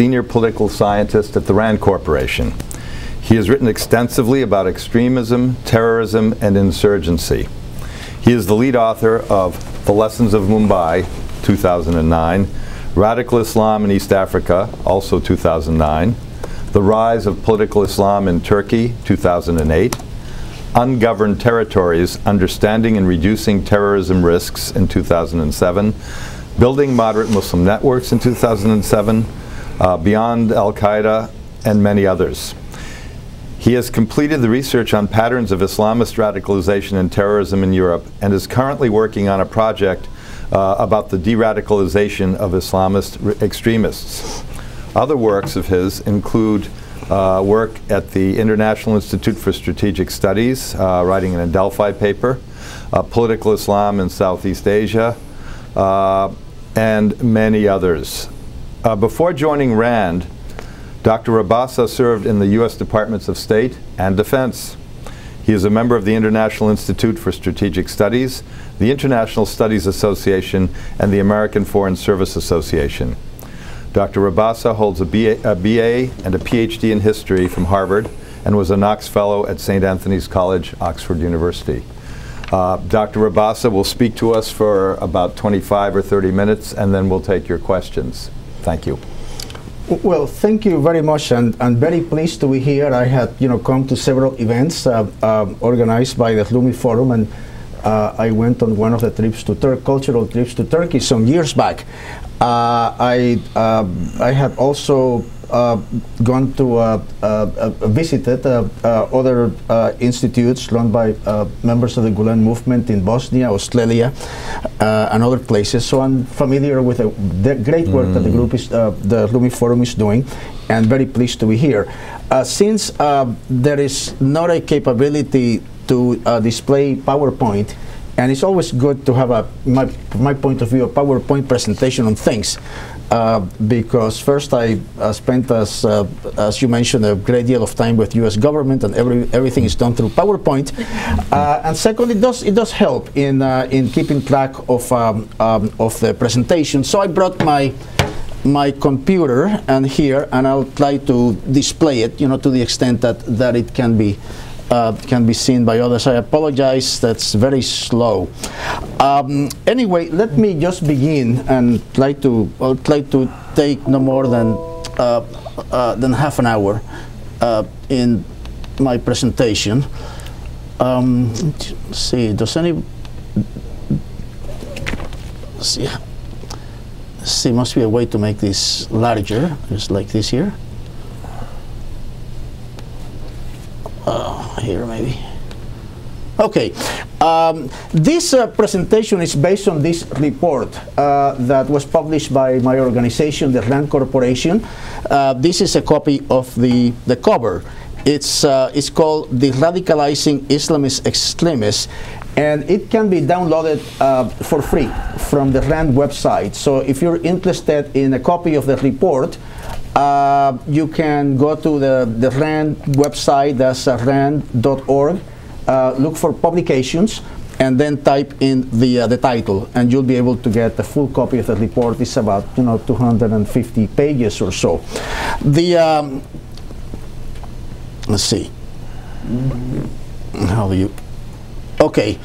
senior political scientist at the RAND Corporation. He has written extensively about extremism, terrorism, and insurgency. He is the lead author of The Lessons of Mumbai, 2009, Radical Islam in East Africa, also 2009, The Rise of Political Islam in Turkey, 2008, Ungoverned Territories, Understanding and Reducing Terrorism Risks in 2007, Building Moderate Muslim Networks in 2007, Beyond Al-Qaeda, and many others. He has completed the research on patterns of Islamist radicalization and terrorism in Europe and is currently working on a project about the deradicalization of Islamist extremists. Other works of his include work at the International Institute for Strategic Studies, writing an Adelphi paper, Political Islam in Southeast Asia, and many others. Before joining RAND, Dr. Rabasa served in the U.S. Departments of State and Defense. He is a member of the International Institute for Strategic Studies, the International Studies Association, and the American Foreign Service Association. Dr. Rabasa holds a BA and a PhD in history from Harvard and was a Knox Fellow at St. Anthony's College, Oxford University. Dr. Rabasa will speak to us for about 25 or 30 minutes, and then we'll take your questions. Thank you. Well, thank you very much, and I'm very pleased to be here. I had, come to several events organized by the Rumi Forum, and I went on one of the trips to cultural trips to Turkey some years back. I had also gone to visited other institutes run by members of the Gulen movement in Bosnia, Australia, and other places. So I'm familiar with the great work that the group is, the Rumi Forum is doing, and very pleased to be here. Since there is not a capability to display PowerPoint, and it's always good to have from my point of view, a PowerPoint presentation on things. Because first I spent, as you mentioned, a great deal of time with U.S. government, and everything is done through PowerPoint. And second, it does help in keeping track of the presentation. So I brought my computer and I'll try to display it, to the extent that it can be seen by others. I apologize, that's very slow. Anyway, let me just begin and I'll try to take no more than half an hour in my presentation. Let's see, must be a way to make this larger, just like this here. Here maybe. Okay, this presentation is based on this report that was published by my organization, the RAND Corporation. This is a copy of the cover. It's called Deradicalizing Islamist Extremists, and it can be downloaded for free from the RAND website. So if you're interested in a copy of the report, you can go to the RAND website, that's rand.org, look for publications, and then type in the title, and you'll be able to get a full copy of the report. It's about 250 pages or so. Let's see. How do you? Okay.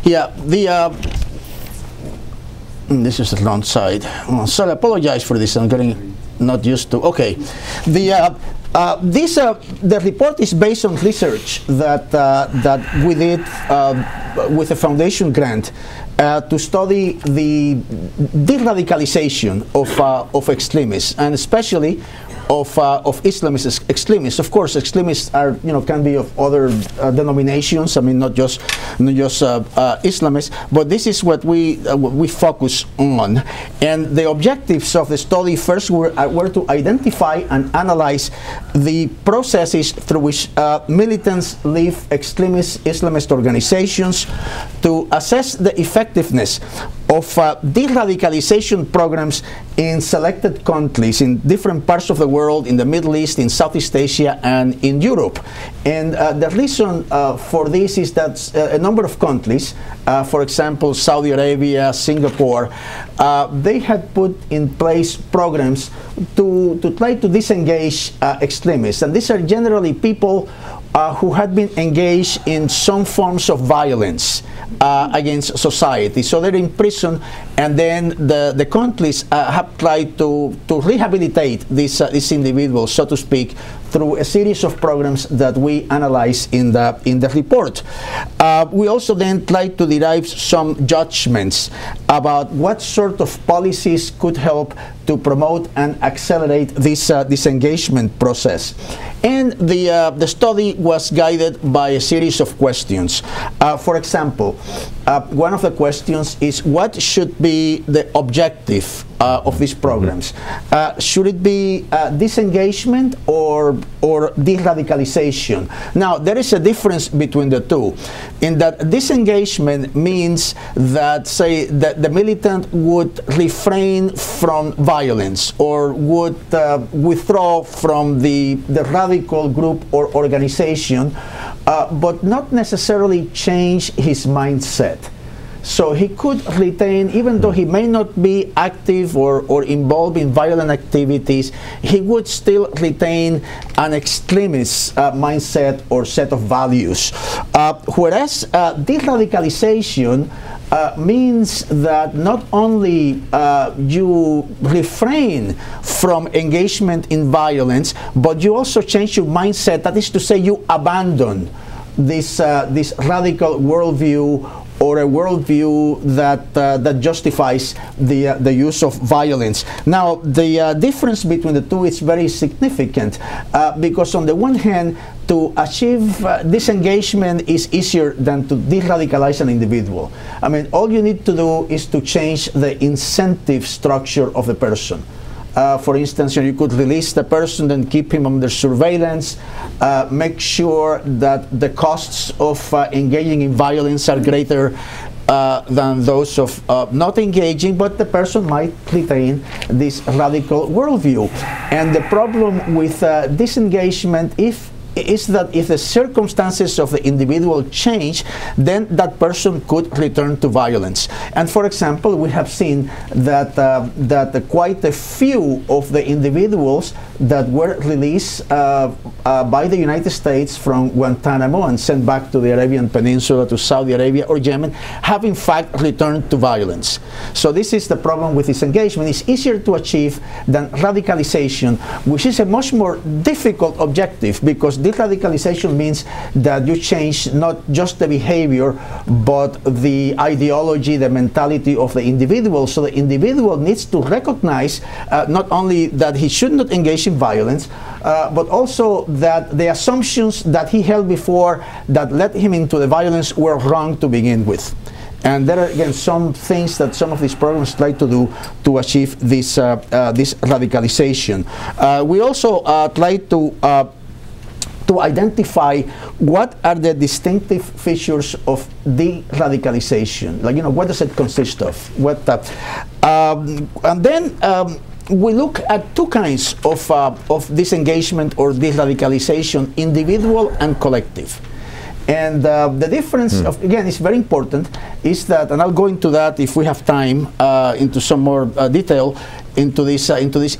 Yeah. This is the wrong side. Oh, sorry, I apologize for this. I'm getting not used to. Okay, the report is based on research that we did with a foundation grant to study the deradicalization of extremists, and especially of Islamist extremists. Of course, extremists are can be of other denominations. I mean, not just Islamists, but this is what we focus on. And the objectives of the study first were to identify and analyze the processes through which militants leave extremist Islamist organizations, to assess the effectiveness of de-radicalization programs in selected countries in different parts of the world, in the Middle East, in Southeast Asia, and in Europe. And the reason for this is that a number of countries, for example, Saudi Arabia, Singapore, they had put in place programs to try to disengage extremists. And these are generally people who had been engaged in some forms of violence against society. So they're in prison, and then the countries have tried to rehabilitate these individuals, so to speak, through a series of programs that we analyze in the report. We also then try to derive some judgments about what sort of policies could help to promote and accelerate this disengagement process. And the study was guided by a series of questions. For example, one of the questions is, what should be the objective of these programs? Should it be disengagement or de-radicalization? Now, there is a difference between the two, in that disengagement means that, say, that the militant would refrain from violence or would withdraw from the radical group or organization, but not necessarily change his mindset. So he could retain, even though he may not be active or involved in violent activities, he would still retain an extremist mindset or set of values. Whereas de-radicalization means that not only you refrain from engagement in violence, but you also change your mindset. That is to say, you abandon this radical worldview, or a worldview that justifies the use of violence. Now, the difference between the two is very significant because on the one hand, to achieve disengagement is easier than to de-radicalize an individual. I mean, all you need to do is to change the incentive structure of the person. For instance, you could release the person and keep him under surveillance, make sure that the costs of engaging in violence are greater than those of not engaging, but the person might retain this radical worldview. And the problem with disengagement is that if the circumstances of the individual change, then that person could return to violence. And for example, we have seen that quite a few of the individuals that were released by the United States from Guantanamo and sent back to the Arabian Peninsula, to Saudi Arabia or Yemen, have in fact returned to violence. So this is the problem with disengagement. It's easier to achieve than radicalization, which is a much more difficult objective, because de-radicalization means that you change not just the behavior, but the ideology, the mentality of the individual. So the individual needs to recognize not only that he should not engage in violence, but also that the assumptions that he held before that led him into the violence were wrong to begin with. And there are, again, some things that some of these programs try to do to achieve this, this radicalization. We also try to identify what are the distinctive features of de-radicalization. Like, what does it consist of? And then we look at two kinds of disengagement or de-radicalization, individual and collective. And the difference, again, is very important, is that, and I'll go into that if we have time, into some more detail into this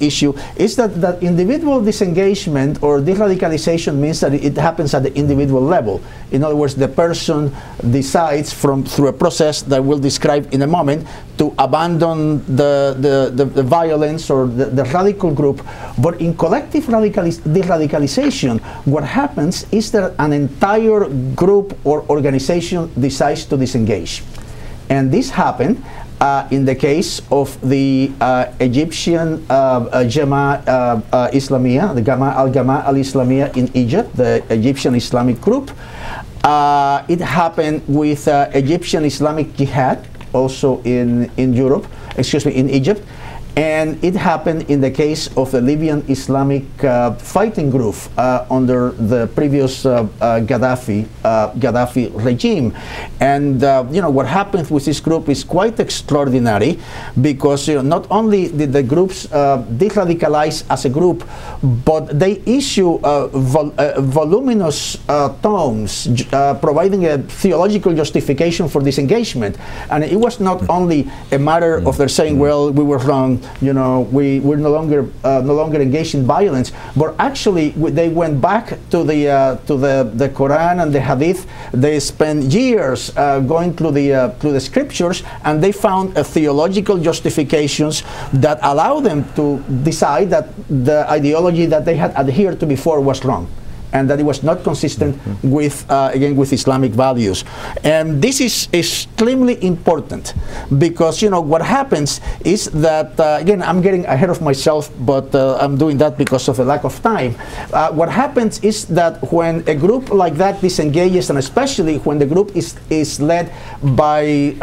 issue, is that individual disengagement or de-radicalization means that it happens at the individual level. In other words, the person decides through a process that we'll describe in a moment to abandon the violence or the radical group. But in collective de-radicalization, what happens is that an entire group or organization decides to disengage. And this happened in the case of the Egyptian Jama Islamiyah, the Al-Jama al-Islamiyah in Egypt, the Egyptian Islamic group. It happened with Egyptian Islamic Jihad, also in Egypt. And it happened in the case of the Libyan Islamic fighting group under the previous Gaddafi regime. And what happened with this group is quite extraordinary, because not only did the groups de-radicalize as a group, but they issue voluminous tomes providing a theological justification for disengagement. And it was not only a matter of their saying, well, we were wrong, we're no longer engaged in violence, but actually they went back to the Quran and the Hadith. They spent years going through the scriptures, and they found theological justifications that allow them to decide that the ideology that they had adhered to before was wrong, and that it was not consistent with, again, with Islamic values. And this is extremely important, because what happens is that, again, I'm getting ahead of myself, but I'm doing that because of the lack of time. What happens is that when a group like that disengages, and especially when the group is led by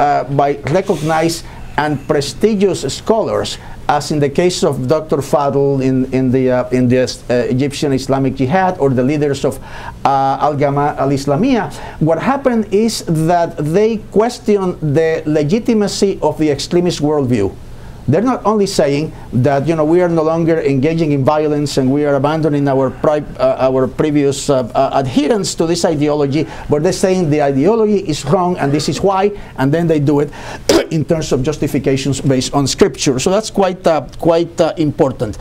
recognized and prestigious scholars, as in the case of Dr. Fadl in the Egyptian Islamic Jihad, or the leaders of Al-Jama'a al-Islamiyah, what happened is that they question the legitimacy of the extremist worldview. They're not only saying that we are no longer engaging in violence and we are abandoning our previous adherence to this ideology, but they're saying the ideology is wrong and this is why, and then they do it in terms of justifications based on scripture. So that's quite important.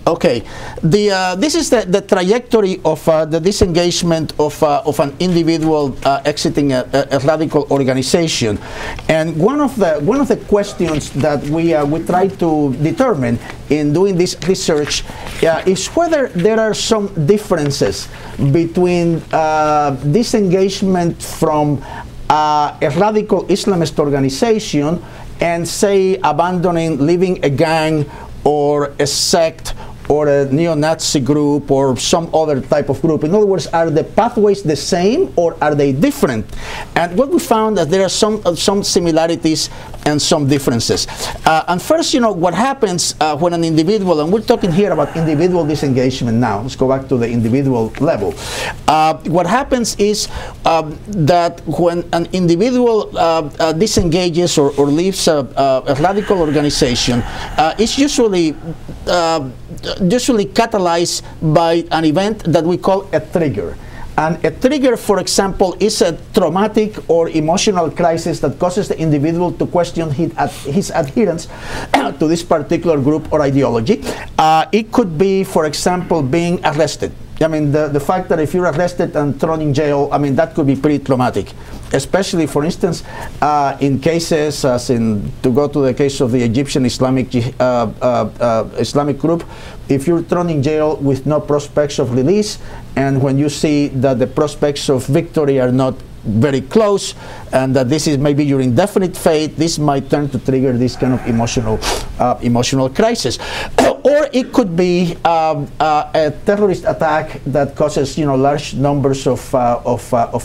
Okay, this is the trajectory of the disengagement of an individual exiting a radical organization, and one of the questions that we try to determine in doing this research is whether there are some differences between disengagement from a radical Islamist organization and, say, abandoning, leaving a gang or a sect or a neo-Nazi group or some other type of group. In other words, are the pathways the same or are they different? And what we found that there are some similarities and some differences. And first, what happens when an individual, and we're talking here about individual disengagement now, let's go back to the individual level. What happens is that when an individual disengages or leaves a radical organization, it's usually catalyzed by an event that we call a trigger. And a trigger, for example, is a traumatic or emotional crisis that causes the individual to question his adherence to this particular group or ideology. It could be, for example, being arrested. I mean, the fact that if you're arrested and thrown in jail, I mean, that could be pretty traumatic. Especially, for instance, in cases, to go to the case of the Egyptian Islamic group, if you're thrown in jail with no prospects of release, and when you see that the prospects of victory are not very close, and that this is maybe your indefinite fate, this might turn to trigger this kind of emotional crisis. Or it could be a terrorist attack that causes large numbers of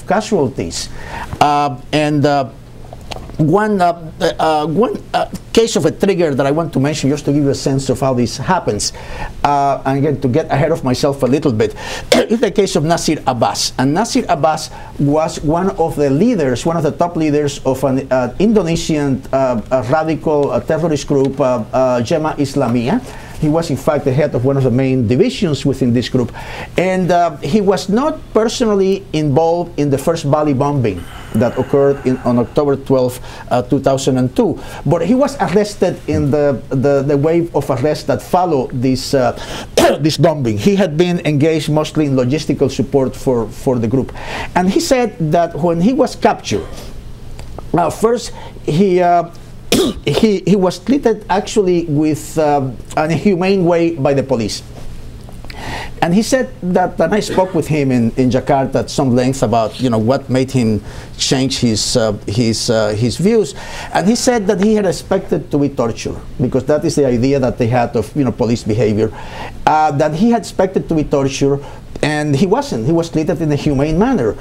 casualties. One case of a trigger that I want to mention, just to give you a sense of how this happens, and again, to get ahead of myself a little bit, is the case of Nasir Abbas. And Nasir Abbas was one of the leaders, one of the top leaders of an Indonesian radical terrorist group, Jemaah Islamiyah. He was, in fact, the head of one of the main divisions within this group. And he was not personally involved in the first Bali bombing that occurred on October 12, 2002. But he was arrested in the wave of arrests that followed this, this bombing. He had been engaged mostly in logistical support for the group. And he said that when he was captured, first he was treated actually with an inhumane way by the police. And he said that, and I spoke with him in Jakarta at some length about what made him change his views. And he said that he had expected to be tortured, because that is the idea that they had of police behavior. That he had expected to be tortured, and he wasn't. He was treated in a humane manner.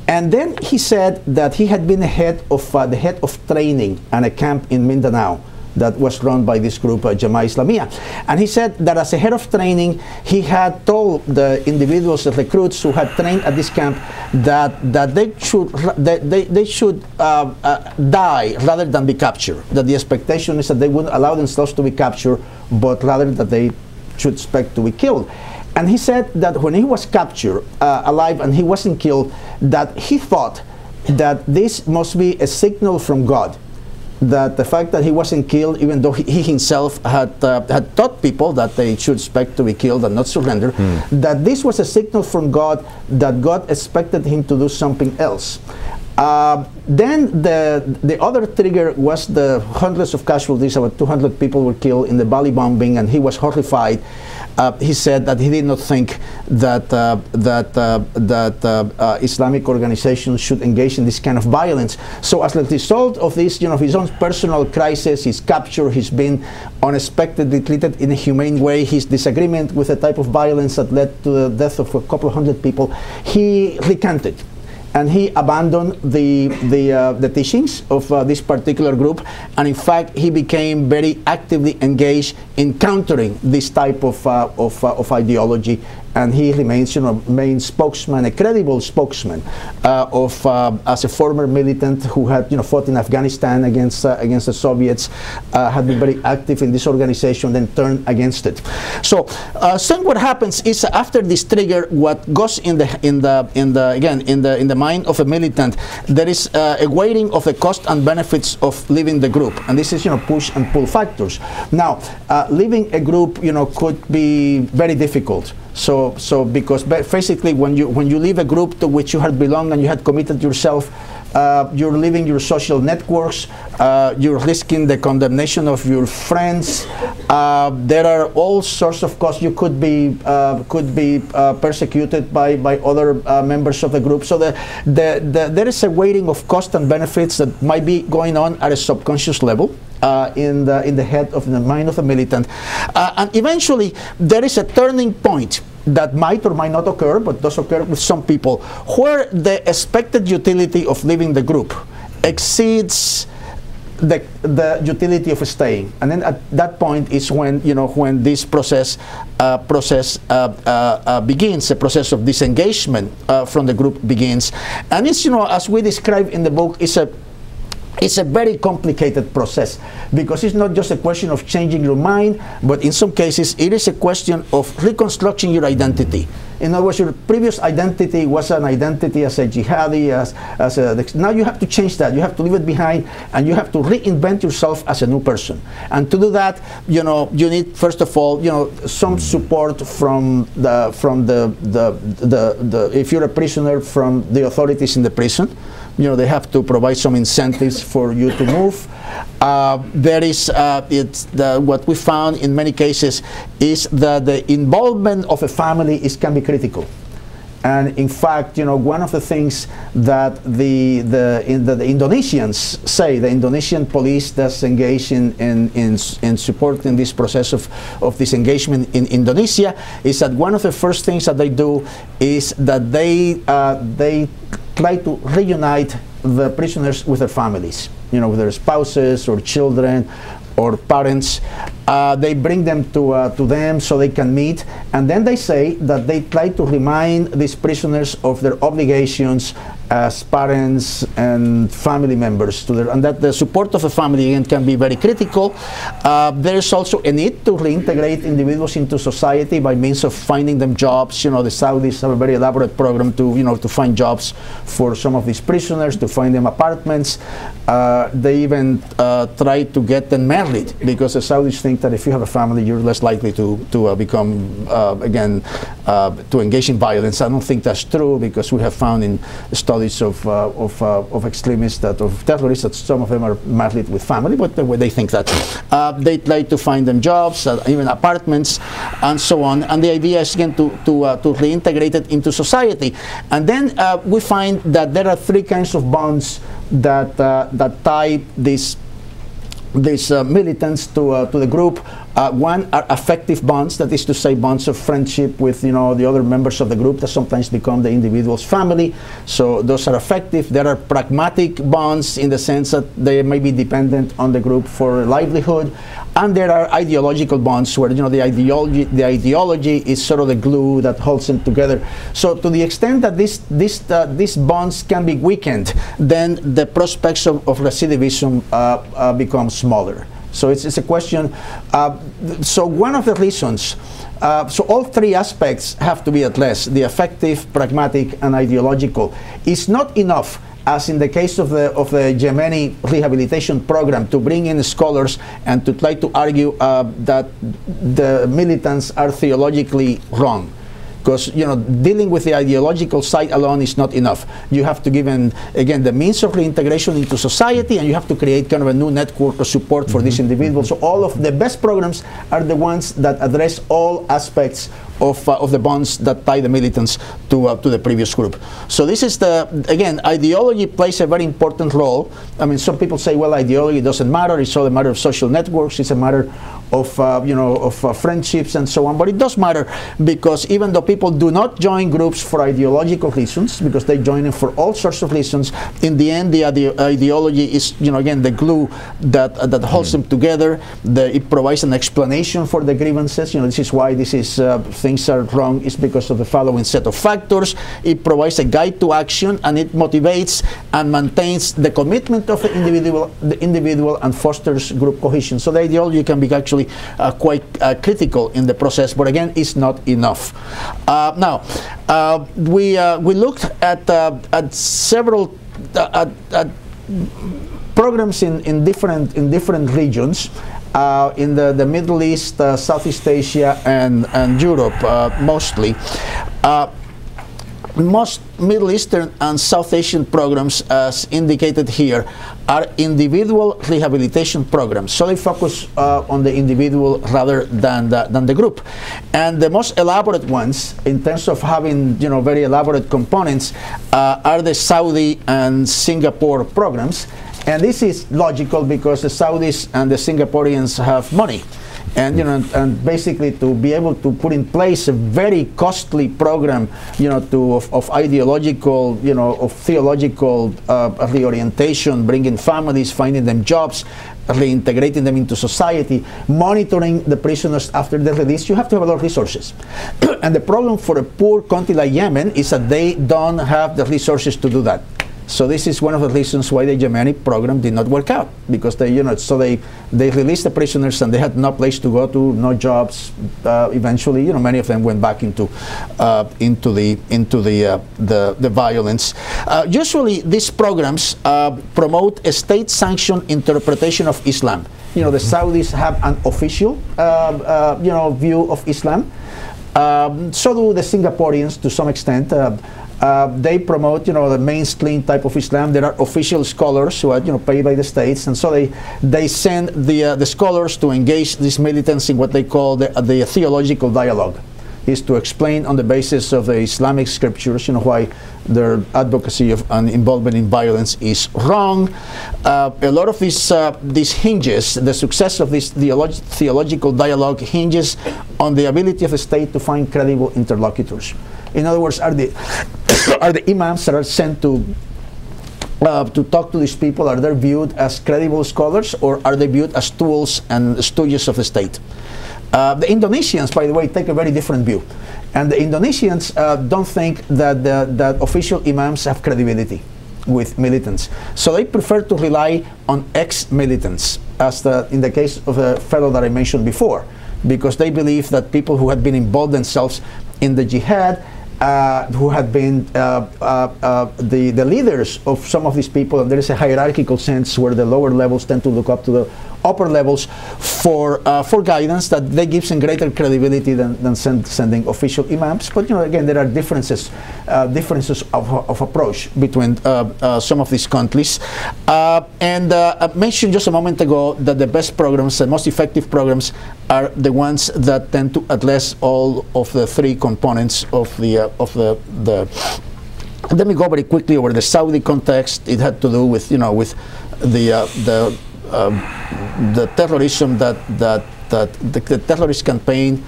And then he said that he had been the head of training at a camp in Mindanao that was run by this group, Jamaah Islamiyah. And he said that as a head of training, he had told the individuals, the recruits who had trained at this camp, that they should die rather than be captured. That the expectation is that they wouldn't allow themselves to be captured, but rather that they should expect to be killed. And he said that when he was captured alive and he wasn't killed, that he thought that this must be a signal from God, that the fact that he wasn't killed, even though he himself had taught people that they should expect to be killed and not surrender, that this was a signal from God, that God expected him to do something else. Then the other trigger was the hundreds of casualties. About 200 people were killed in the Bali bombing, and he was horrified. He said that he did not think that Islamic organizations should engage in this kind of violence. So as a result of this, his own personal crisis, his capture, he's been unexpectedly treated in a humane way, his disagreement with the type of violence that led to the death of a couple of hundred people, he recanted. And he abandoned the teachings of this particular group, and in fact he became very actively engaged in countering this type of ideology. And he remains, main spokesman, a credible spokesman as a former militant who had, fought in Afghanistan against the Soviets, had been very active in this organization, then turned against it. So what happens is, after this trigger, what goes in the mind of a militant, there is a weighting of the cost and benefits of leaving the group, and this is push and pull factors. Now, leaving a group, could be very difficult. So because basically when you leave a group to which you had belonged and you had committed yourself, you're leaving your social networks, you're risking the condemnation of your friends. There are all sorts of costs. You could be persecuted by other members of the group. So there is a weighting of cost and benefits that might be going on at a subconscious level in the head of the mind of a militant, and eventually there is a turning point that might or might not occur, but does occur with some people, where the expected utility of leaving the group exceeds the utility of staying. And then at that point is when when this process begins, a process of disengagement from the group begins. And it's, as we describe in the book, it's a very complicated process, because it's not just a question of changing your mind, but in some cases it is a question of reconstructing your identity. In other words, your previous identity was an identity as a jihadi, now you have to change that. You have to leave it behind, and you have to reinvent yourself as a new person. And to do that, you need, first of all, some support from if you're a prisoner, from the authorities in the prison. They have to provide some incentives for you to move. There is, what we found in many cases is that the involvement of a family can be critical. And in fact, one of the things that the Indonesians say, the Indonesian police that's engaged in supporting this process of disengagement in Indonesia, is that one of the first things that they do is that they try to reunite the prisoners with their families, with their spouses or children or parents. They bring them to them so they can meet, and then they say that they try to remind these prisoners of their obligations as parents and family members and that the support of a family again can be very critical. There is also a need to reintegrate individuals into society by means of finding them jobs. The Saudis have a very elaborate program to find jobs for some of these prisoners, to find them apartments. They even try to get them married, because the Saudis think that if you have a family, you're less likely to become to engage in violence. I don't think that's true, because we have found in studies of extremists, of terrorists, that some of them are married with family, but they think that. They try to find them jobs, even apartments, and so on. And the idea is again to reintegrate it into society. And then we find that there are three kinds of bonds that tie these these militants to the group. One are affective bonds, that is to say bonds of friendship with the other members of the group that sometimes become the individual's family. So those are affective. There are pragmatic bonds in the sense that they may be dependent on the group for livelihood. And there are ideological bonds where the ideology is sort of the glue that holds them together. So to the extent that these bonds can be weakened, then the prospects of recidivism become smaller. So it's a question. So one of the reasons, so all three aspects have to be addressed: the affective, pragmatic, and ideological. It's not enough, as in the case of the Yemeni rehabilitation program, to bring in scholars and to try to argue that the militants are theologically wrong. Because dealing with the ideological side alone is not enough. You have to give them, again, the means of reintegration into society, and you have to create kind of a new network of support for these individuals. So all of the best programs are the ones that address all aspects of the bonds that tie the militants to the previous group. So this is again, ideology plays a very important role. I mean, some people say, well, ideology doesn't matter. It's all a matter of social networks. It's a matter of friendships and so on. But it does matter, because even though people do not join groups for ideological reasons, because they join them for all sorts of reasons, in the end, the ideology is, again, the glue that holds them together. It provides an explanation for the grievances. This is why things are wrong, is because of the following set of factors. It provides a guide to action, and it motivates and maintains the commitment of the individual and fosters group cohesion. So the ideology can be actually quite critical in the process, but again, it's not enough. Now, we looked at several programs in different regions. In the Middle East, Southeast Asia, and Europe mostly. Most Middle Eastern and South Asian programs, as indicated here, are individual rehabilitation programs. So they focus on the individual rather than the group. And the most elaborate ones, in terms of having very elaborate components, are the Saudi and Singapore programs. And this is logical, because the Saudis and the Singaporeans have money. And and basically, to be able to put in place a very costly program, of ideological, of theological reorientation, bringing families, finding them jobs, reintegrating them into society, monitoring the prisoners after their release, you have to have a lot of resources. And the problem for a poor country like Yemen is that they don't have the resources to do that. So this is one of the reasons why the Yemeni program did not work out, because they released the prisoners and they had no place to go to, no jobs. Eventually, many of them went back into the violence. Usually, these programs promote a state-sanctioned interpretation of Islam. The Saudis have an official, view of Islam. So do the Singaporeans to some extent. They promote, the mainstream type of Islam. There are official scholars who are, paid by the states, and so they send the scholars to engage these militants in what they call the theological dialogue, is to explain on the basis of the Islamic scriptures, why their advocacy of an involvement in violence is wrong. A lot of these hinges, the success of this theological dialogue hinges on the ability of the state to find credible interlocutors. In other words, are the imams that are sent to talk to these people, are they viewed as credible scholars, or are they viewed as tools and stooges of the state? The Indonesians, by the way, take a very different view. And the Indonesians don't think that official imams have credibility with militants. So they prefer to rely on ex-militants, as in the case of the fellow that I mentioned before, because they believe that people who had been involved themselves in the jihad, who had been the leaders of some of these people, and there is a hierarchical sense where the lower levels tend to look up to the upper levels for guidance, that they give some greater credibility than sending official imams. But again, there are differences of approach between some of these countries. And I mentioned just a moment ago that the best programs, the most effective programs, are the ones that tend to address all of the three components of the Let me go very quickly over the Saudi context. It had to do with the the terrorism the terrorist campaign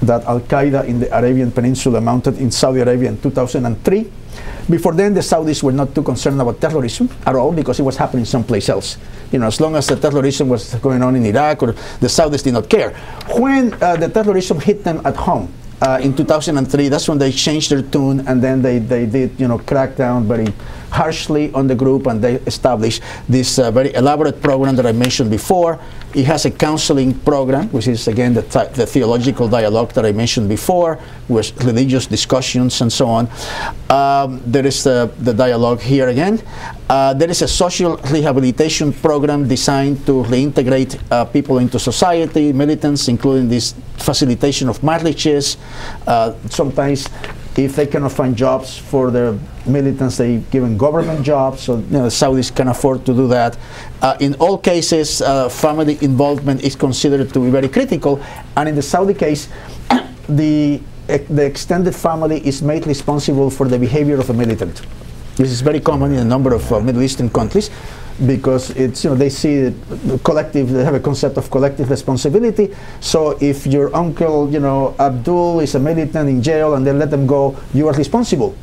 that Al-Qaeda in the Arabian Peninsula mounted in Saudi Arabia in 2003. Before then, the Saudis were not too concerned about terrorism at all because it was happening someplace else. You know, as long as the terrorism was going on in Iraq, or the Saudis did not care. When the terrorism hit them at home in 2003, that's when they changed their tune, and then they did, you know, crack down very harshly on the group, and they established this very elaborate program that I mentioned before. It has a counseling program, which is again the theological dialogue that I mentioned before, with religious discussions and so on. There is the dialogue here again. There is a social rehabilitation program designed to reintegrate people into society, militants, including this facilitation of marriages. Sometimes, if they cannot find jobs for the militants, they give them government jobs, so, you know, the Saudis can afford to do that. In all cases, family involvement is considered to be very critical, and in the Saudi case, the extended family is made responsible for the behavior of a militant. This is very common in a number of Middle Eastern countries, because it's, you know, they see collective, they have a concept of collective responsibility. So if your uncle, you know, Abdul is a militant in jail and they let them go, you are responsible.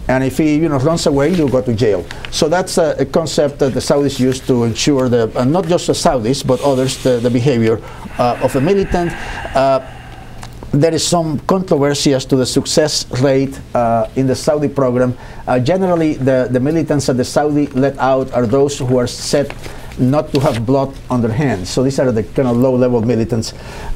And if he, you know, runs away, you go to jail. So that's a concept that the Saudis use to ensure that, and not just the Saudis, but others, the behavior of a militant. There is some controversy as to the success rate in the Saudi program. Generally, the militants that the Saudi let out are those who are said not to have blood on their hands. So these are the kind of low-level militants.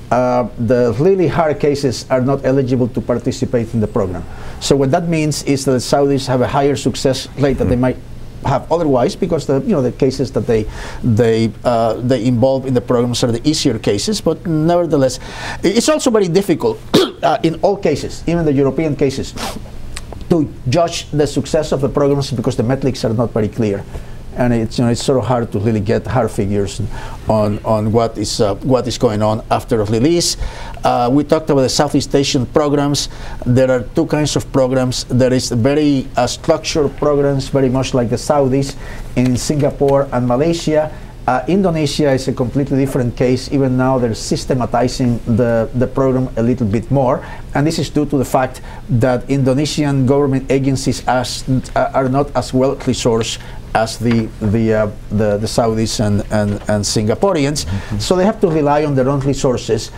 The really hard cases are not eligible to participate in the program. So what that means is that the Saudis have a higher success rate than they might have otherwise, because the cases that they involve in the programs are the easier cases. But nevertheless, it's also very difficult in all cases, even the European cases, to judge the success of the programs because the metrics are not very clear, and it's sort of hard to really get hard figures on what is going on after release. We talked about the Southeast Asian programs. There are two kinds of programs. There is very structured programs, very much like the Saudis in Singapore and Malaysia. Indonesia is a completely different case. Even now they're systematizing the program a little bit more, and this is due to the fact that Indonesian government agencies are not as well resourced as the Saudis and Singaporeans. Mm-hmm. So they have to rely on their own resources.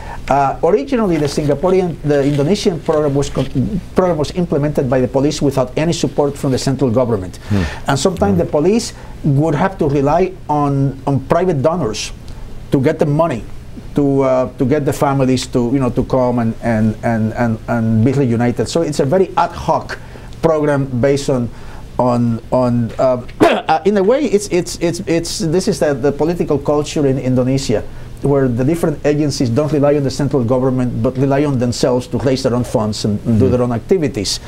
Originally, the Indonesian program was implemented by the police without any support from the central government, and sometimes the police would have to rely on private donors to get the money to get the families to come and be reunited. So it's a very ad hoc program based on in a way, this is the political culture in Indonesia, where the different agencies don't rely on the central government but rely on themselves to raise their own funds and do their own activities.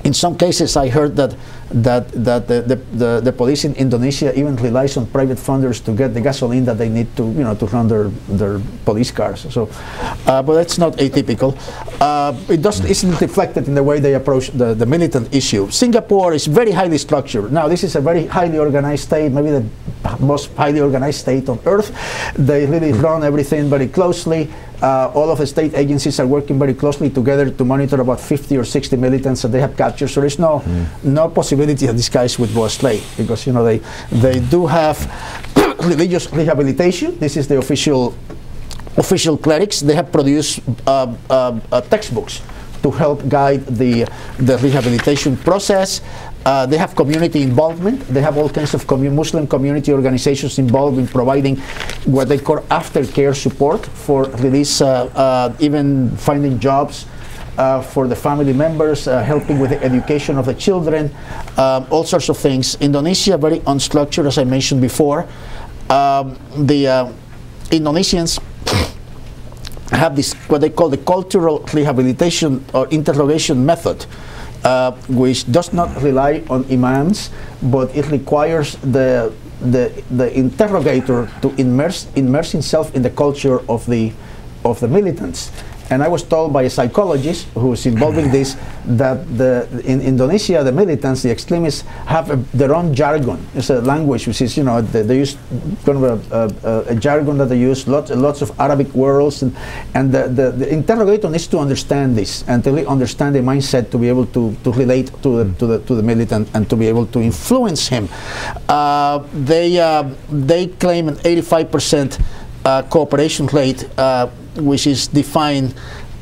In some cases, I heard that the police in Indonesia even relies on private funders to get the gasoline that they need to run their police cars. So, but that's not atypical. Isn't reflected in the way they approach the militant issue. Singapore is very highly structured. Now, this is a very highly organized state, maybe the most highly organized state on earth. They really run everything very closely. All of the state agencies are working very closely together to monitor about 50 or 60 militants that they have captured. So there's no possibility that these guys would go astray, because they do have religious rehabilitation. This is the official clerics. They have produced textbooks to help guide the rehabilitation process. They have community involvement. They have all kinds of Muslim community organizations involved in providing what they call aftercare support for release, even finding jobs for the family members, helping with the education of the children, all sorts of things. Indonesia, very unstructured, as I mentioned before. The Indonesians have this, what they call the cultural rehabilitation or interrogation method, which does not rely on imams, but it requires the interrogator to immerse himself in the culture of the militants. And I was told by a psychologist who's involved in this that in Indonesia, the militants, the extremists, have their own jargon. It's a language which is, they use kind of a jargon that they use, lots of Arabic words, and the interrogator needs to understand this and to really understand the mindset to be able to relate to the militant and to be able to influence him. They claim an 85% cooperation rate, which is defined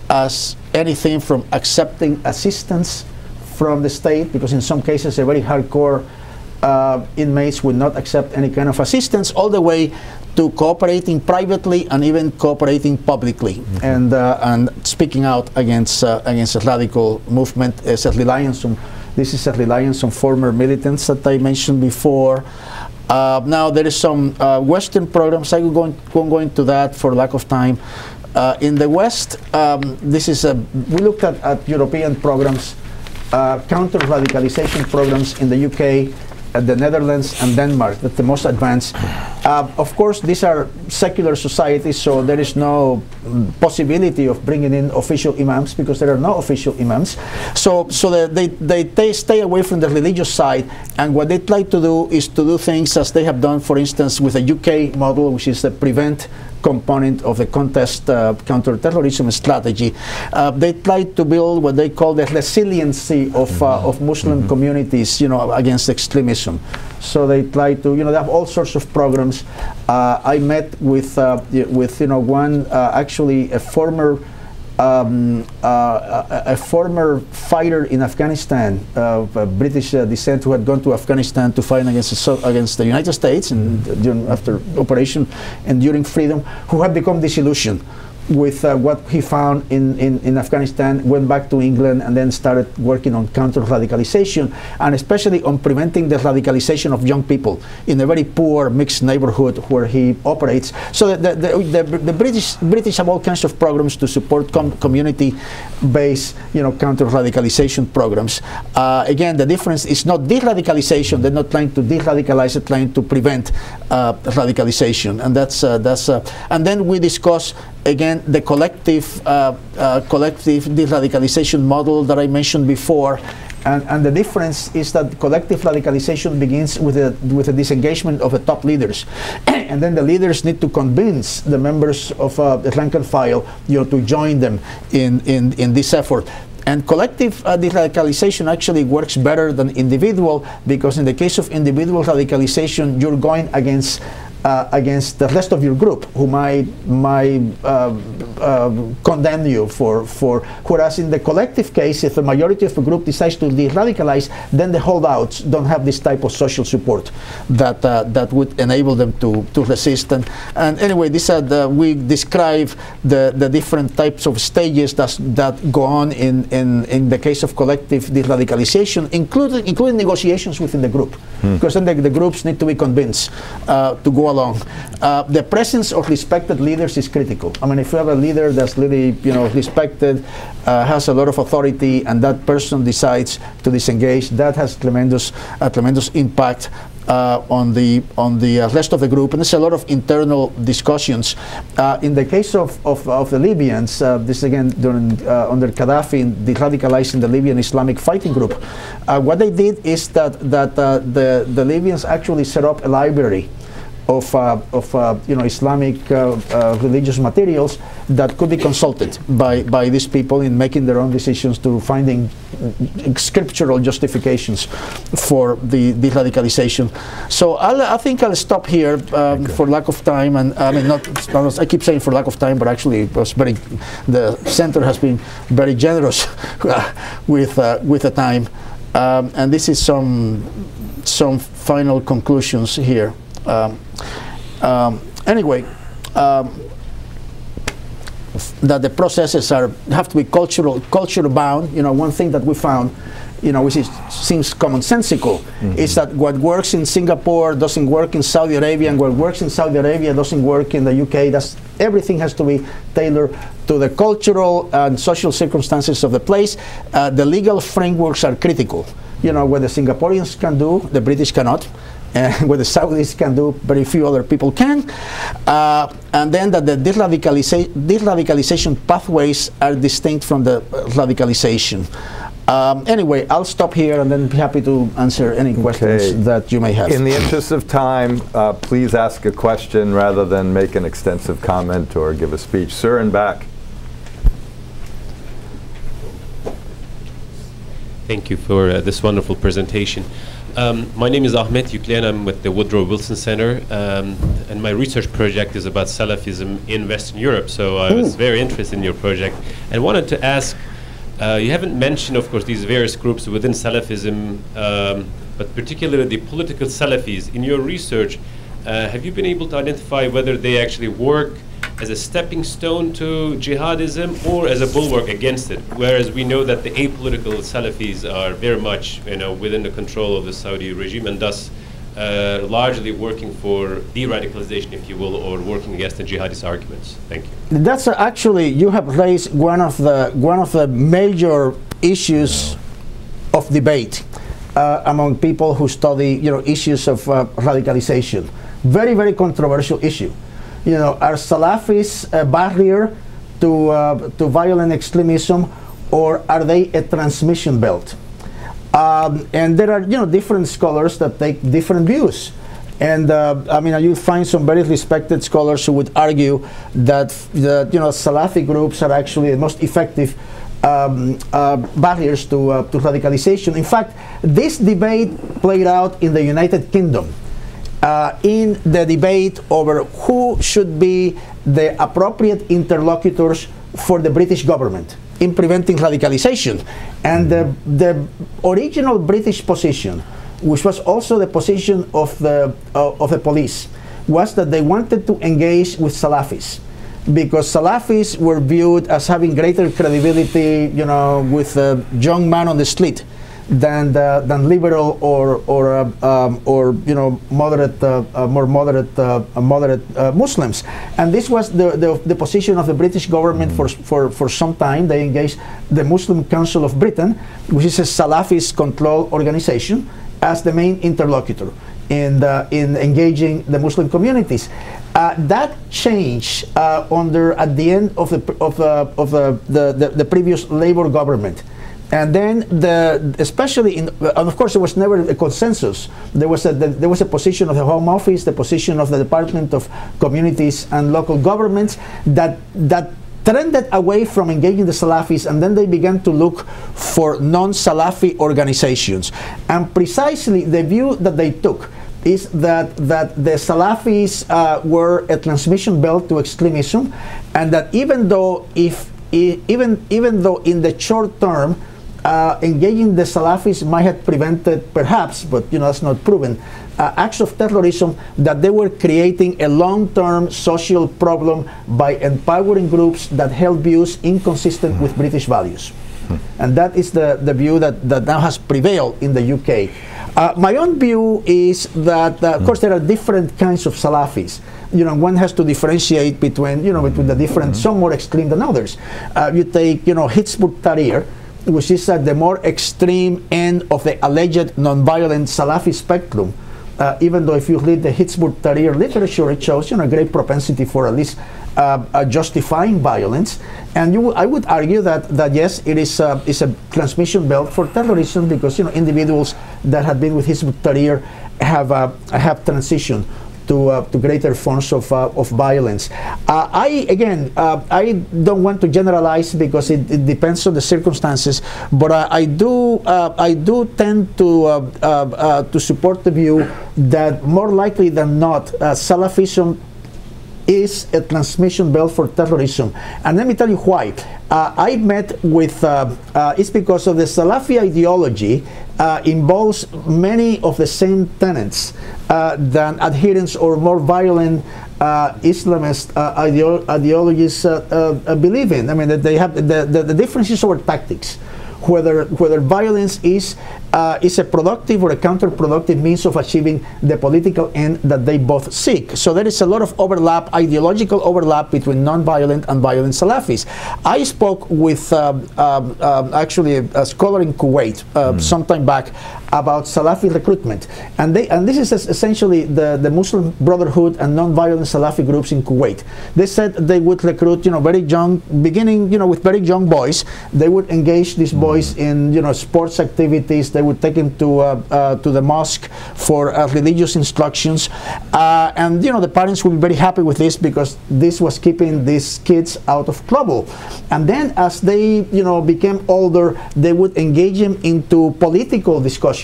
as anything from accepting assistance from the state, because in some cases a very hardcore inmates would not accept any kind of assistance, all the way to cooperating privately and even cooperating publicly, and speaking out against a radical movement. This is a reliance on former militants that I mentioned before. Now there is some Western programs. I won't go into that for lack of time. In the West, we looked at European programs, counter-radicalization programs in the UK, the Netherlands, and Denmark. That's the most advanced. Of course, these are secular societies, so there is no possibility of bringing in official imams, because there are no official imams. So they stay away from the religious side, and what they try to do is to do things as they have done, for instance, with the UK model, which is the prevent component of the contest counter-terrorism strategy. They try to build what they call the resiliency of Muslim communities, against extremism. So they try to, they have all sorts of programs. I met with one actually a former fighter in Afghanistan, of British descent, who had gone to Afghanistan to fight against the United States and after Operation Enduring Freedom, who had become disillusioned with what he found in Afghanistan, went back to England, and then started working on counter-radicalization, and especially on preventing the radicalization of young people in a very poor mixed neighborhood where he operates. So the British have all kinds of programs to support community-based, counter-radicalization programs. Again, the difference is not de-radicalization. They're not trying to de-radicalize, they're trying to prevent radicalization, and and then we discuss again the collective de-radicalization model that I mentioned before, and the difference is that collective radicalization begins with a disengagement of the top leaders, and then the leaders need to convince the members of the rank and file, to join them in this effort. And collective de-radicalization actually works better than individual, because in the case of individual radicalization, you're going against the rest of your group, who might condemn you for. Whereas in the collective case, if the majority of the group decides to de-radicalize, then the holdouts don't have this type of social support that would enable them to resist. And anyway, we describe the different types of stages that go on in the case of collective de-radicalization, including negotiations within the group, because then the groups need to be convinced to go along. The presence of respected leaders is critical. I mean, if you have a leader that's really, respected, has a lot of authority, and that person decides to disengage, that has a tremendous impact on the rest of the group. And there's a lot of internal discussions. In the case of the Libyans, this again under Gaddafi, deradicalizing the Libyan Islamic Fighting Group, what they did is that the Libyans actually set up a library of Islamic religious materials that could be consulted by these people in making their own decisions, to finding scriptural justifications for the radicalization. So I think I'll stop here for lack of time, and I mean I keep saying for lack of time, but actually it was the center has been very generous with the time, and this is some final conclusions here. Anyway, that the processes have to be culture bound. One thing that we found, which seems commonsensical, is that what works in Singapore doesn't work in Saudi Arabia, and what works in Saudi Arabia doesn't work in the UK. Everything has to be tailored to the cultural and social circumstances of the place. The legal frameworks are critical. What the Singaporeans can do, the British cannot. what the Saudis can do, very few other people can, and then that the deradicalization pathways are distinct from the radicalization. Anyway, I'll stop here and then be happy to answer any questions that you may have. In the interest of time, please ask a question rather than make an extensive comment or give a speech. Sir, in back. Thank you for this wonderful presentation. My name is Ahmet Yükleyen. I'm with the Woodrow Wilson Center, and my research project is about Salafism in Western Europe. So I was very interested in your project and wanted to ask, you haven't mentioned, of course, these various groups within Salafism, but particularly the political Salafis. In your research, have you been able to identify whether they actually work as a stepping stone to jihadism or as a bulwark against it? Whereas we know that the apolitical Salafis are very much, within the control of the Saudi regime, and thus largely working for deradicalization, if you will, or working against the jihadist arguments. Thank you. That's actually, you have raised one of the major issues of debate among people who study, issues of radicalization. Very, very controversial issue. Are Salafis a barrier to violent extremism, or are they a transmission belt? And there are, different scholars that take different views. And you find some very respected scholars who would argue that Salafi groups are actually the most effective barriers to radicalization. In fact, this debate played out in the United Kingdom. In the debate over who should be the appropriate interlocutors for the British government in preventing radicalization. And the original British position, which was also the position of the police, was that they wanted to engage with Salafis, because Salafis were viewed as having greater credibility, with a young man on the street than liberal or moderate, more moderate Muslims. And this was the position of the British government for some time. They engaged the Muslim Council of Britain, which is a Salafist controlled organization, as the main interlocutor in engaging the Muslim communities. That changed at the end of the previous Labour government. And then, especially and of course, there was never a consensus. There was a position of the Home Office, the position of the Department of Communities and Local Governments that trended away from engaging the Salafis, and then they began to look for non-Salafi organizations. And precisely the view that they took is that the Salafis were a transmission belt to extremism, and that even though even though in the short term engaging the Salafis might have prevented, perhaps, but that's not proven, acts of terrorism, that they were creating a long-term social problem by empowering groups that held views inconsistent with British values. And that is the view that now has prevailed in the UK. My own view is that, of course, there are different kinds of Salafis. One has to differentiate between, between the different, some more extreme than others. You take, Hizb ut-Tahrir, which is at the more extreme end of the alleged nonviolent Salafi spectrum. Even though if you read the Hizb ut-Tahrir literature, it shows, a great propensity for at least justifying violence. And I would argue that yes, it is a transmission belt for terrorism, because individuals that have been with Hizb ut-Tahrir have transitioned to greater forms of violence. I don't want to generalize, because it depends on the circumstances, but I do tend to support the view that more likely than not, Salafism is a transmission belt for terrorism. And let me tell you why. I met with, it's because of the Salafi ideology involves many of the same tenets than adherents or more violent Islamist ideologies believe in. I mean, that they have the differences over tactics. Whether violence is is a productive or a counterproductive means of achieving the political end that they both seek. So there is a lot of overlap, ideological overlap between non-violent and violent Salafis. I spoke with actually a scholar in Kuwait some time back about Salafi Recruitment, and this is essentially the Muslim Brotherhood and non-violent Salafi groups in Kuwait. They said they would recruit, very young, beginning, with very young boys. They would engage these boys in, sports activities. They would take them to the mosque for religious instructions, and the parents would be very happy with this because this was keeping these kids out of trouble. And then as they, became older, they would engage them into political discussions.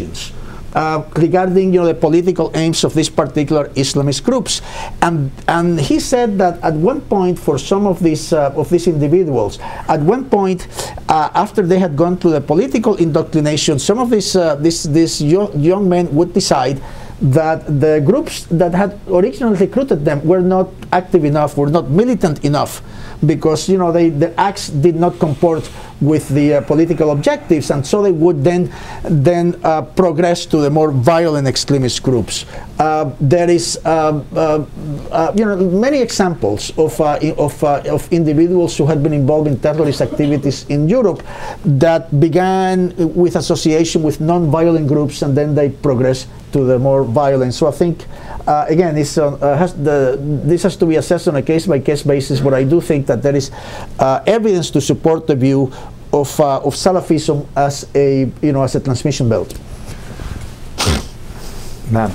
Regarding the political aims of these particular Islamist groups, and he said that at one point for some of these individuals, at one point after they had gone through the political indoctrination, some of these young men would decide that the groups that had originally recruited them were not active enough, were not militant enough, because the acts did not comport with the political objectives, and so they would then progress to the more violent extremist groups. There is many examples of individuals who had been involved in terrorist activities in Europe that began with association with non-violent groups, and then they progress to the more violent. So I think again, this has to be assessed on a case-by-case basis, but I do think that there is evidence to support the view of Salafism as a transmission belt. Ma'am.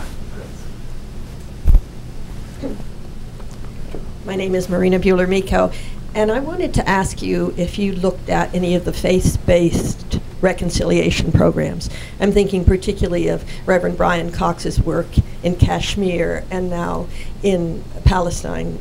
My name is Marina Buehler-Miko, and I wanted to ask you if you looked at any of the faith-based reconciliation programs. I'm thinking particularly of Reverend Brian Cox's work in Kashmir and now in Palestine,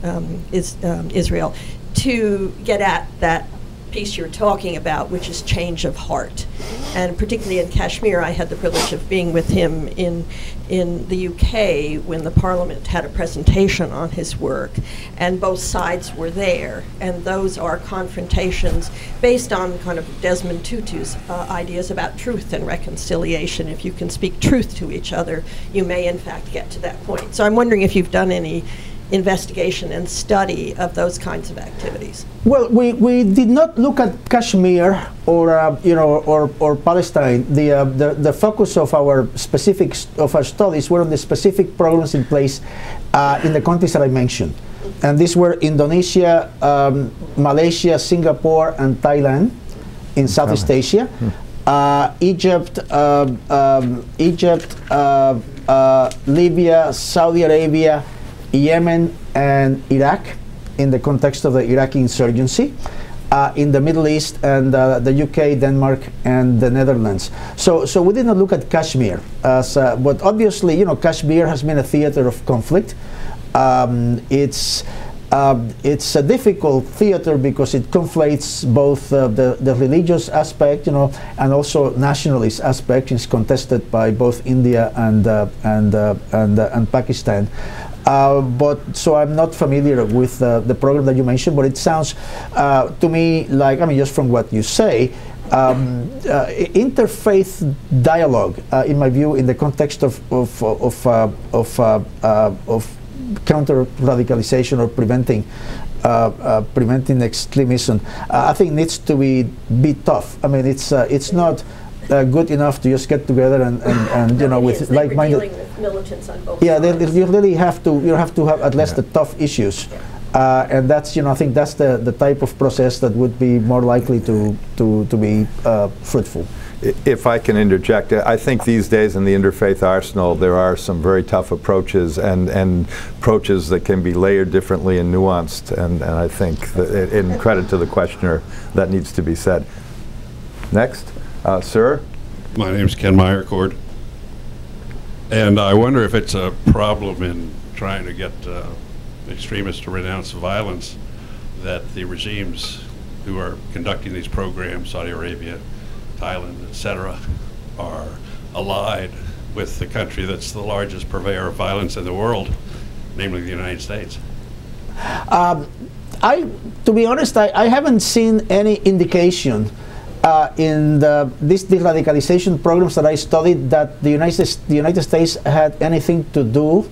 Israel, to get at that piece you're talking about, which is change of heart. And particularly in Kashmir, I had the privilege of being with him in the UK when the Parliament had a presentation on his work, and both sides were there, and those are confrontations based on kind of Desmond Tutu's ideas about truth and reconciliation. If you can speak truth to each other, you may in fact get to that point. So I'm wondering if you've done any investigation and study of those kinds of activities. Well, we did not look at Kashmir or Palestine. The focus of our studies were on the specific programs in place in the countries that I mentioned, and these were Indonesia, Malaysia, Singapore, and Thailand in Southeast Asia. Egypt, Libya, Saudi Arabia, Yemen, and Iraq in the context of the Iraqi insurgency, in the Middle East, and the UK, Denmark, and the Netherlands. So we did not look at Kashmir, but obviously, Kashmir has been a theater of conflict. It's a difficult theater because it conflates both the religious aspect, and also nationalist aspect. It's contested by both India and Pakistan. But so I'm not familiar with the program that you mentioned, but it sounds to me like, just from what you say, interfaith dialogue, in my view, in the context of counter-radicalization or preventing extremism, I think needs to be tough. It's not good enough to just get together and with like-minded. Dealing with militants on both Yeah, sides. you really have to have at least the tough issues, and that's I think that's the type of process that would be more likely to be fruitful. If I can interject, I think these days in the interfaith arsenal there are some very tough approaches and approaches that can be layered differently and nuanced, and I think that in credit to the questioner that needs to be said. Next. Sir? My name is Ken Meyercord, and I wonder if it's a problem in trying to get extremists to renounce violence that the regimes who are conducting these programs, Saudi Arabia, Thailand, etc., are allied with the country that's the largest purveyor of violence in the world, namely the United States. To be honest, I haven't seen any indication in these deradicalization programs that I studied that the United States had anything to do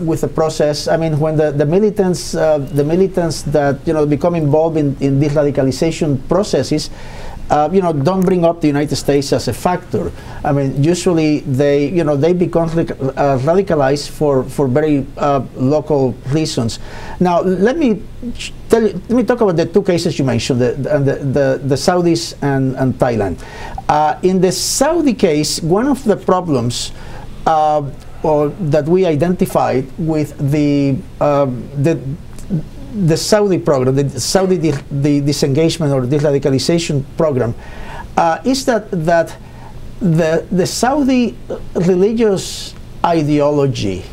with the process. I mean, when the militants that become involved in deradicalization processes, don't bring up the United States as a factor. I mean, usually they become radicalized for very local reasons. Now, let me talk about the two cases you mentioned, the Saudis and Thailand. In the Saudi case, one of the problems that we identified with the Saudi program, the Saudi disengagement or deradicalization program, is that the Saudi religious ideology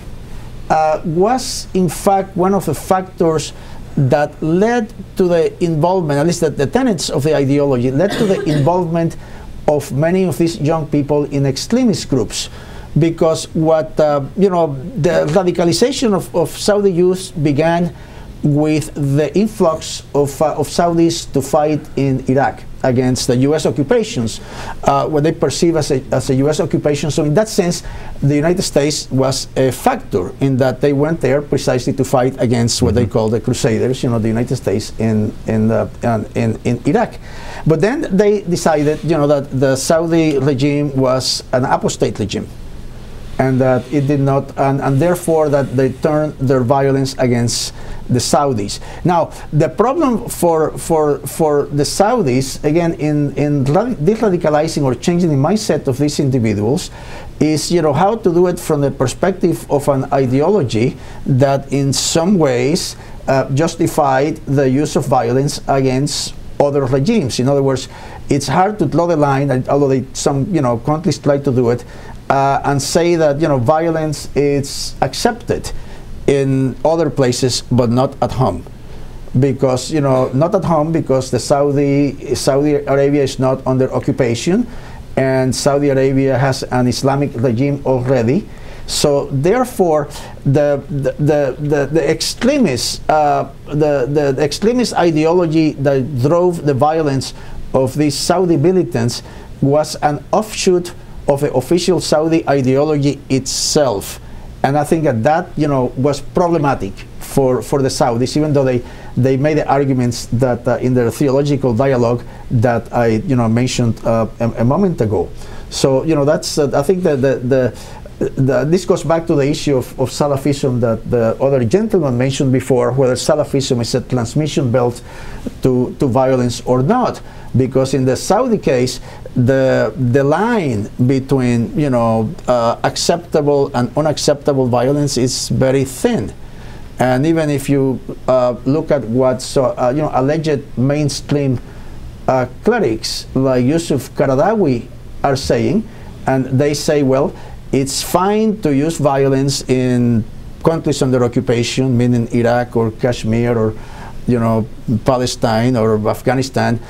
was in fact one of the factors that led to the involvement, at least the tenets of the ideology, led to the involvement of many of these young people in extremist groups. Because what the radicalization of Saudi youth began with the influx of Saudis to fight in Iraq against the U.S. occupations, what they perceive as a U.S. occupation. So in that sense, the United States was a factor in that they went there precisely to fight against what they call the Crusaders, the United States in Iraq. But then they decided, that the Saudi regime was an apostate regime, and that it did not, and therefore that they turned their violence against the Saudis. Now, the problem for the Saudis, again, in deradicalizing or changing the mindset of these individuals, is how to do it from the perspective of an ideology that in some ways justified the use of violence against other regimes. In other words, it's hard to draw the line, although some countries try to do it, and say that violence is accepted in other places but not at home, because not at home because the Saudi Arabia is not under occupation, and Saudi Arabia has an Islamic regime already. So therefore, the extremist the extremist ideology that drove the violence of these Saudi militants was an offshoot of the official Saudi ideology itself, and I think that was problematic for the Saudis, even though they made the arguments that in their theological dialogue that I mentioned a moment ago. So that's I think that this goes back to the issue of Salafism that the other gentleman mentioned before, whether Salafism is a transmission belt to violence or not. Because in the Saudi case, the line between acceptable and unacceptable violence is very thin, and even if you look at what alleged mainstream clerics like Yusuf Qaradawi are saying, and they say, well, it's fine to use violence in countries under occupation, meaning Iraq or Kashmir or Palestine or Afghanistan,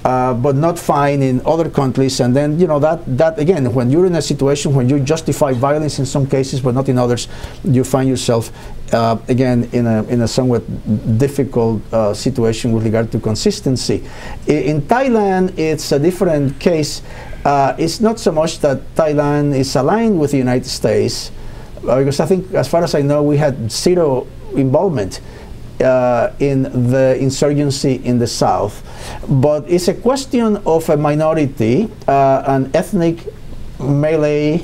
but not fine in other countries. And then that again, when you're in a situation when you justify violence in some cases but not in others, you find yourself again in a somewhat difficult situation with regard to consistency. In Thailand, it's a different case. It's not so much that Thailand is aligned with the United States, because I think, as far as I know, we had zero involvement in the insurgency in the south, but it's a question of a minority, an ethnic Malay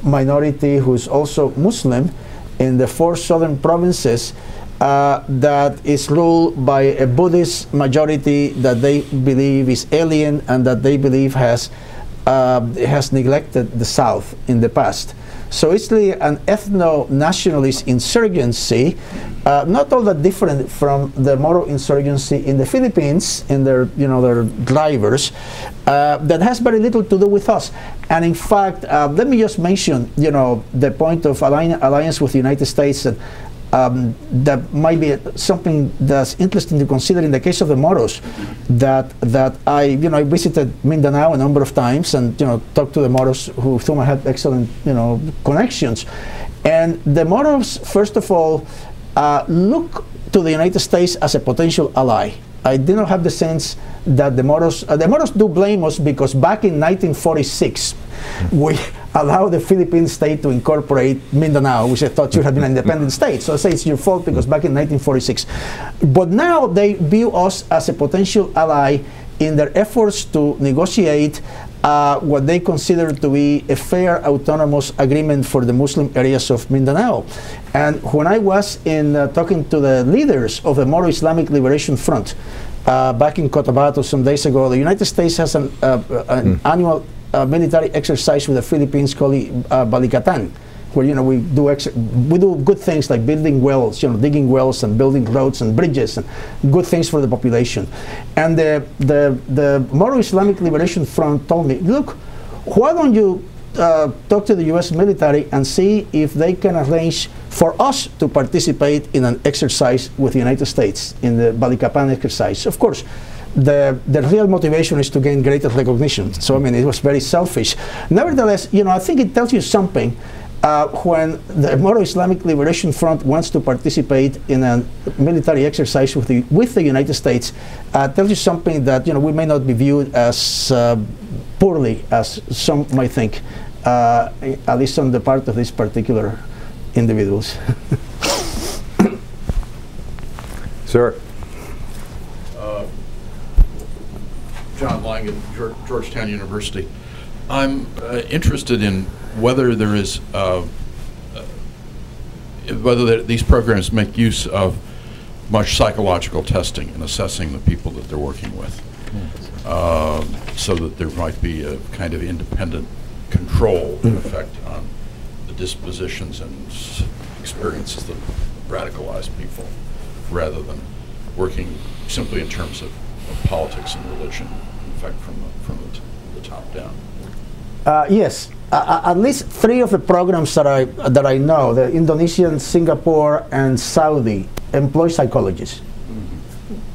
minority who's also Muslim in the 4 southern provinces, that is ruled by a Buddhist majority that they believe is alien and that they believe has neglected the south in the past. So it's really an ethno-nationalist insurgency, not all that different from the Moro insurgency in the Philippines, in their drivers, that has very little to do with us. And in fact, let me just mention, the point of alliance with the United States, that might be something that's interesting to consider in the case of the Moros. That I visited Mindanao a number of times and talked to the Moros, with whom I had excellent connections. And the Moros, first of all, look to the United States as a potential ally. I did not have the sense that the Moros do blame us because back in 1946, we allowed the Philippine state to incorporate Mindanao, which I thought should have been an independent state. So I say it's your fault because back in 1946. But now they view us as a potential ally in their efforts to negotiate what they consider to be a fair autonomous agreement for the Muslim areas of Mindanao. And when I was talking to the leaders of the Moro Islamic Liberation Front back in Cotabato some days ago, the United States has an annual military exercise with the Philippines called Balikatan, where we do good things like building wells, digging wells and building roads and bridges and good things for the population. And the Moro Islamic Liberation Front told me, look, why don't you talk to the U.S. military and see if they can arrange for us to participate in an exercise with the United States in the Balikatan exercise. Of course, the real motivation is to gain greater recognition. So I mean, it was very selfish. Nevertheless, I think it tells you something when the Moro Islamic Liberation Front wants to participate in a military exercise with the United States. Tells you something that we may not be viewed as poorly as some might think, at least on the part of these particular individuals. Sir. John Lang at Georgetown University. I'm interested in whether there is whether these programs make use of much psychological testing in assessing the people that they're working with, so that there might be a kind of independent control in effect on the dispositions and experiences of radicalized people, rather than working simply in terms of politics and religion, in fact, from the top down. Yes, at least 3 of the programs that I know, the Indonesian, Singapore, and Saudi, employ psychologists.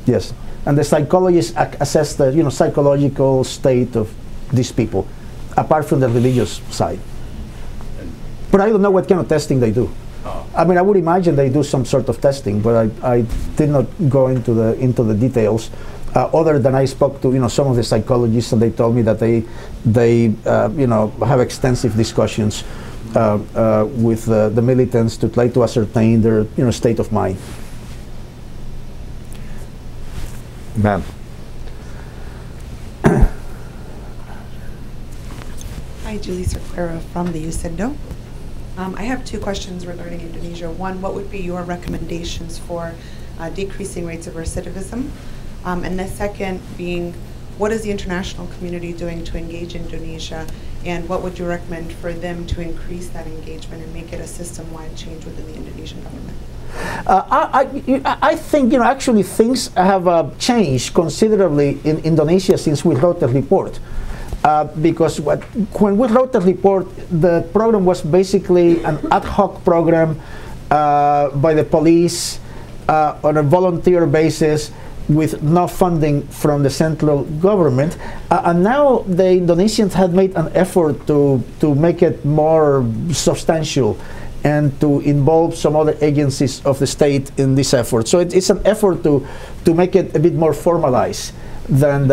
Yes, and the psychologists assess the psychological state of these people, apart from the religious side. But I don't know what kind of testing they do. I mean, I would imagine they do some sort of testing, but I did not go into the details. Other than I spoke to some of the psychologists, and they told me that they have extensive discussions with the militants to try to ascertain their state of mind. Ma'am. Hi, Julie Cerquera from the UCINDO. I have 2 questions regarding Indonesia. One, what would be your recommendations for decreasing rates of recidivism? And the second being, what is the international community doing to engage Indonesia, and what would you recommend for them to increase that engagement and make it a system-wide change within the Indonesian government? I think actually things have changed considerably in Indonesia since we wrote the report. Because when we wrote the report, the program was basically an ad hoc program by the police on a volunteer basis, with no funding from the central government, and now the Indonesians had made an effort to make it more substantial and to involve some other agencies of the state in this effort. So it's an effort to make it a bit more formalized than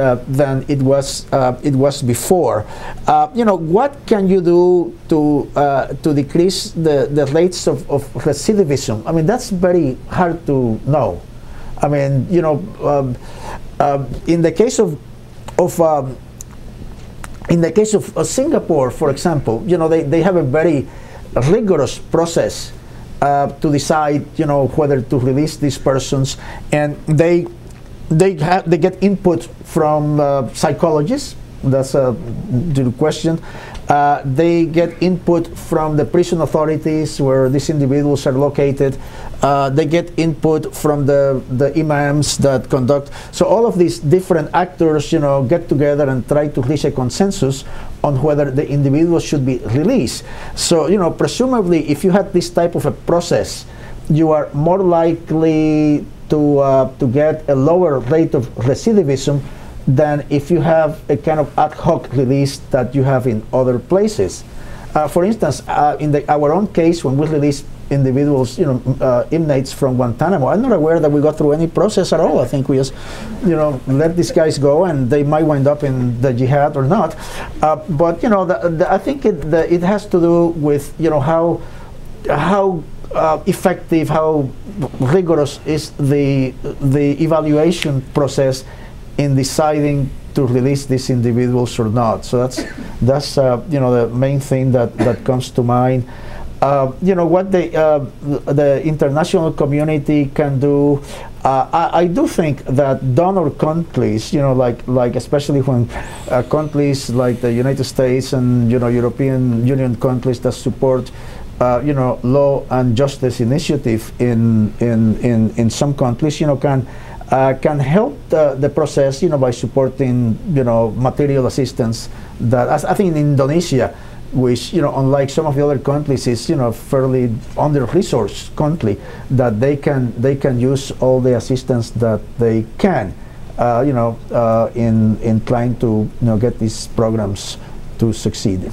it was before. What can you do to decrease the rates of recidivism? I mean, that's very hard to know. I mean, in the case of Singapore, for example, they have a very rigorous process to decide, whether to release these persons, and they get input from psychologists. That's a good question. They get input from the prison authorities where these individuals are located. They get input from the imams that conduct. So all of these different actors, get together and try to reach a consensus on whether the individuals should be released. So, presumably, if you had this type of a process, you are more likely to get a lower rate of recidivism than if you have a kind of ad hoc release that you have in other places. For instance, in our own case, when we released individuals, inmates from Guantanamo. I'm not aware that we got through any process at all. I think we just, let these guys go, and they might wind up in the jihad or not. But I think it has to do with how effective, how rigorous is the evaluation process in deciding to release these individuals or not. So that's the main thing that comes to mind. What the international community can do. I do think that donor countries, like especially when countries like the United States and European Union countries that support law and justice initiative in some countries, can help the process, by supporting, material assistance. That I think in Indonesia, which unlike some of the other countries is fairly under-resourced country, that they can use all the assistance that they can, in trying to get these programs to succeed.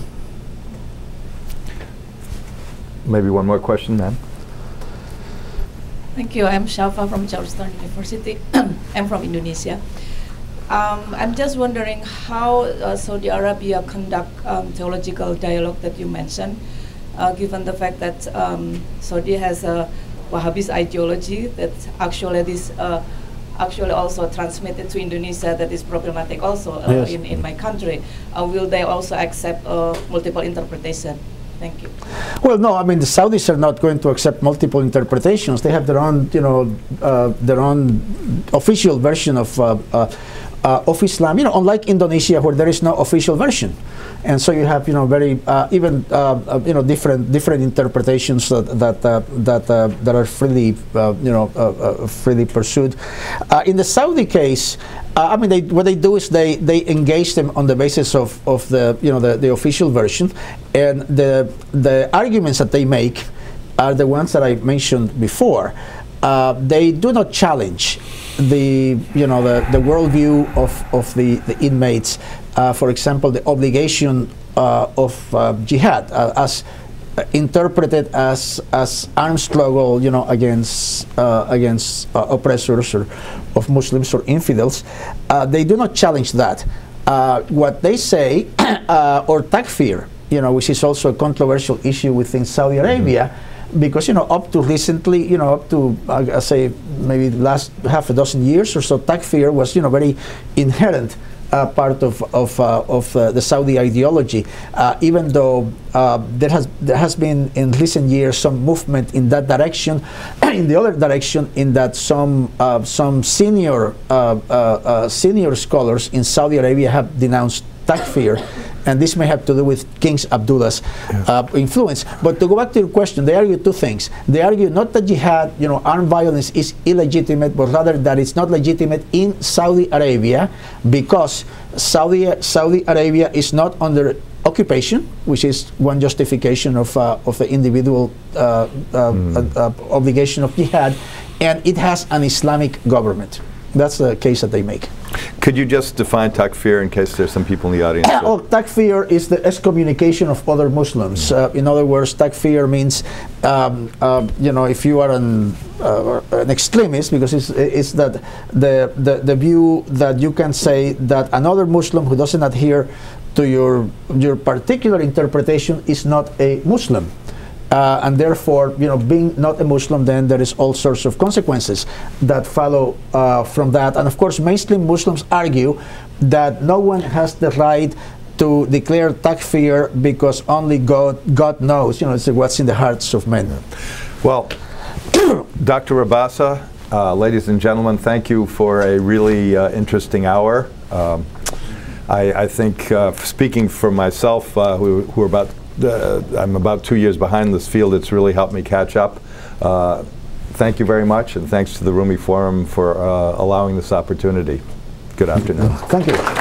Maybe one more question, ma'am. Thank you. I'm Shafa from Georgetown University. I'm from Indonesia. I'm just wondering how Saudi Arabia conduct theological dialogue that you mentioned, given the fact that Saudi has a Wahhabist ideology that actually also transmitted to Indonesia that is problematic also yes. in my country. Will they also accept multiple interpretation? Thank you. Well, no. I mean, the Saudis are not going to accept multiple interpretations. They have their own, their own official version of Islam. Unlike Indonesia, where there is no official version, and so you have, very different interpretations that are freely, freely pursued. In the Saudi case, I mean, what they do is they engage them on the basis of the the official version, and the arguments that they make are the ones that I mentioned before. They do not challenge the worldview of the inmates. For example, the obligation of jihad as interpreted as armed struggle, against oppressors or of Muslims or infidels. They do not challenge that. What they say, or takfir, which is also a controversial issue within Saudi Arabia, because up to recently, up to I say maybe last half a dozen years or so, takfir was very inherent part of the Saudi ideology, even though there has been in recent years some movement in that direction, in the other direction, in that some senior scholars in Saudi Arabia have denounced takfir, and this may have to do with King Abdullah's influence. But to go back to your question, they argue two things. They argue not that jihad, armed violence is illegitimate, but rather that it's not legitimate in Saudi Arabia because Saudi Arabia is not under occupation, which is one justification of the individual obligation of jihad, and it has an Islamic government. That's the case that they make. Could you just define takfir in case there's some people in the audience? Takfir is the excommunication of other Muslims. In other words, takfir means, if you are an extremist, because it's that the view that you can say that another Muslim who doesn't adhere to your particular interpretation is not a Muslim. And therefore, being not a Muslim, then there is all sorts of consequences that follow from that. And of course, mainstream Muslims argue that no one has the right to declare takfir because only God knows, it's what's in the hearts of men. Well, Dr. Rabasa, ladies and gentlemen, thank you for a really interesting hour. I think, speaking for myself, who are about I'm about 2 years behind this field. It's really helped me catch up. Thank you very much, and thanks to the Rumi Forum for allowing this opportunity. Good afternoon. Thank you.